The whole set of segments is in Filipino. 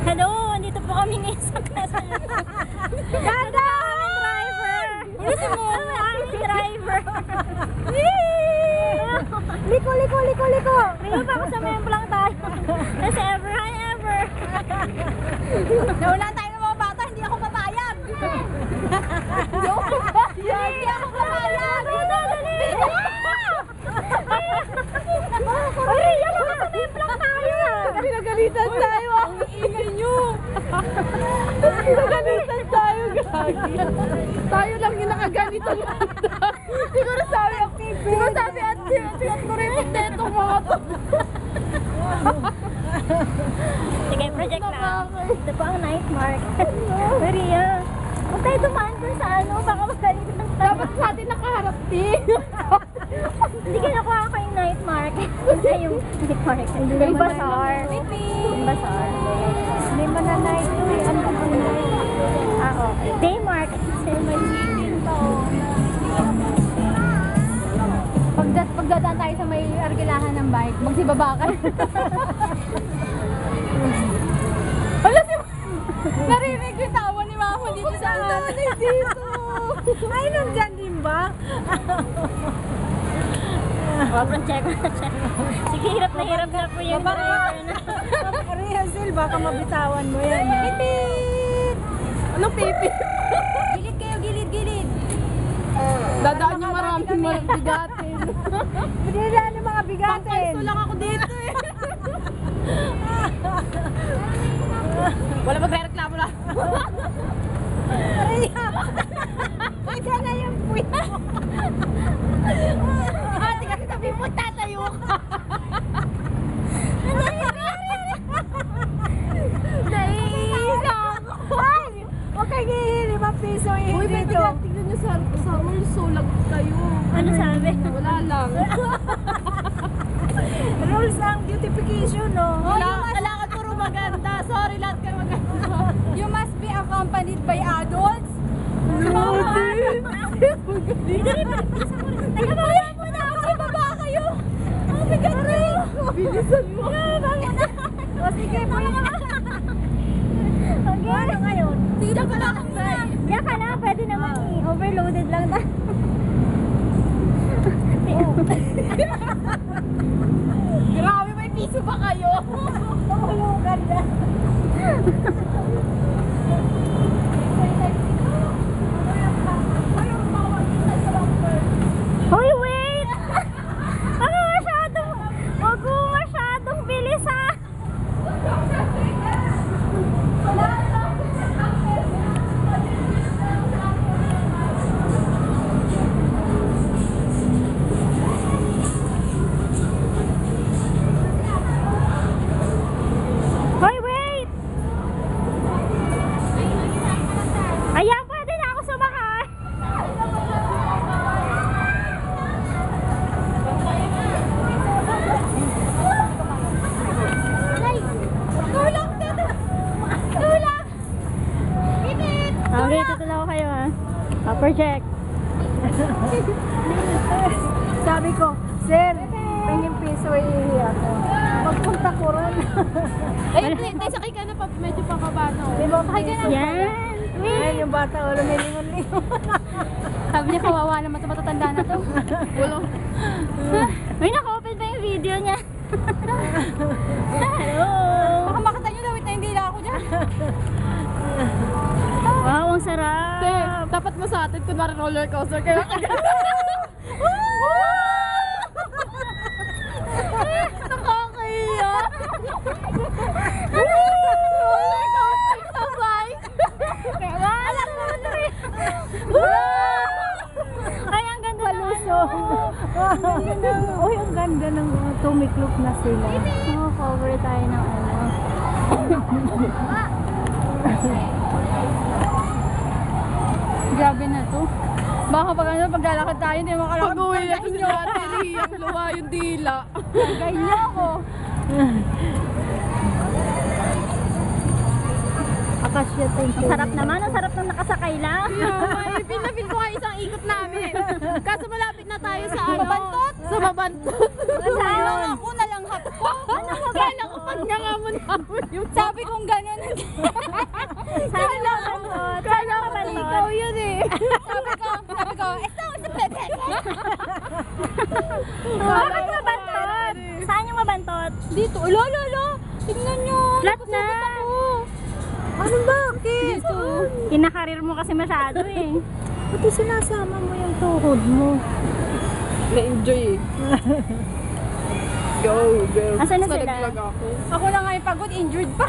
Hello, andito po kami ngayon sa Quezon. Ganda! Driver! Hindi si Mona, aming driver. Liko! Liko pa ako sa mempo lang tayo. Kasi ever, hi ever. Naulan tayo ng mga bata, hindi ako papayag. Hindi ako papayag. Ay, yan ako sa mempo lang tayo. Pinagalitan tayo. Ang ingay nyo. Pinagalitan tayo, gagi. Tayo lang yung nakaganito lang. Siguro sabi at kuripit na itong mga to. Sige, project na. Ito po ang night mark. Maria, huwag tayo dumaan dun sa ano, baka magalitan tayo. Dapat sa atin nakaharap din. Hindi ka nakuha ko yung night mark. Ay, yung night mark. Yung bazaar. Yung bazaar. Hindi man na night to eh. Ano ang night? Okay. Day mark. Pagdadaan tayo sa may argilahan ng bike, magsibaba ka. Wala si narinig yung tawa ni Mama dito sa akin. Dito. Ay, nandyan din ba? Check. Sige, hirap na po yung driver na. Rehasil, baka mabitawan mo yan. Pipit! Anong pipit? Gilid kayo, gilid. Dadaan yung maraming bigatin. Pinidaan yung mga bigatin. Pangkalso lang ako dito eh. Wala magre-reklamo na. Maria! Isa na yung puwit mo. Ate kasi sabi mo, tatayo ka. Naiisa ako. Ay! Huwag kayo gihili, 5 piso dito. Uy, pwede ka, tignan nyo sa rules, lag kayo. Ano sabi? Wala lang. Rules ang beautification, no? Kailangan puro maganda. Sorry, lahat kayo maganda. You must be accompanied by adults. Nagabaya mo na ako. Baba kayo. Ang bigat kayo. Bilisan mo. O sige po yun. Okay. Ano ngayon? Diyan ka lang. Diyan ka lang. Pwede naman overloaded lang na. Grabe, may piso ba kayo? Tumulukan na. Hoy, wait! Huwag mo masyadong bilis ha! Hoy, wait! Ayan, pwede na ako sumakay! Okay, tutulaw ko kayo ha. Project. Sabi ko, sir, pengin piso iihi ako. Magpunta ko rin. Ay, sakay ka na pa, medyo pakaba na. Sakay ka na. Yan. Ayan yung bata, wala may lingon-lingon. Sabi niya kawawa naman ito, matatanda na to. Wala. May naka-open pa yung video niya. Hello. Baka makita nyo, dawit na hindi lang ako dyan. Wow, ang sarap. Dapat mo sa atin, kunwari roller coaster. Kaya nakakaiya. Roller coaster sabay. Alam mo na rin. Ay, ang ganda Palusong. Uy, ang ganda ng tumiklop na sila. Oh, cover tayo ng ano. Grabe na to. Baka pag ano, paglalakad tayo, hindi makalakad. Pag-uwi na si Ate Ria, luwa yung dila. Ganyan ako. Akasya, thank Ang sarap naman, ang sarap nang nakasakay lang. Feel na feel ko nga isang ikot namin. Kaso malapit na tayo sa ano? Mabantot? Sa Mabantot. Saan? Ako nalanghap ko. Kala ko pa kanya nga mo naman yung... Sabi kong gano'n. Sana mabantot. Sana mabantot. Ikaw yun eh. Sabi ko, ito, sa pwede. Bakit mabantot? Saan yung mabantot? Dito. Lolo. Tingnan nyo. Flat na. Ano bakit? Dito. Kinakarir mo kasi masyado eh. Pati sinasama mo yung tuhod mo. Na-enjoy eh. Go. Asan na sila? Nag-vlog ako na nga yung pagod, injured pa.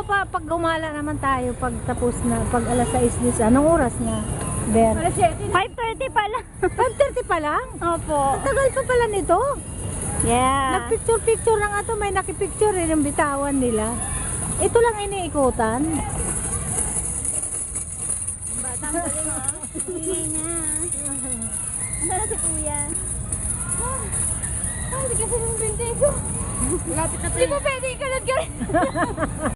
Pag gumala naman tayo, pag tapos na, pag alas 6 dis, anong oras na? Ber? 5:30 pa lang. 5:30 pa lang? Opo. Tagal pa pala nito. Yeah. Nagpicture-picture na nga to, may nakipicture rin yung bitawan nila. Ito lang iniikutan. Batang galing ha. Ingay na. Ano na si Kuya? Ay, hindi kasi yung binti ko. Lapit na tayo. Di ba pwede ikalat ka rin?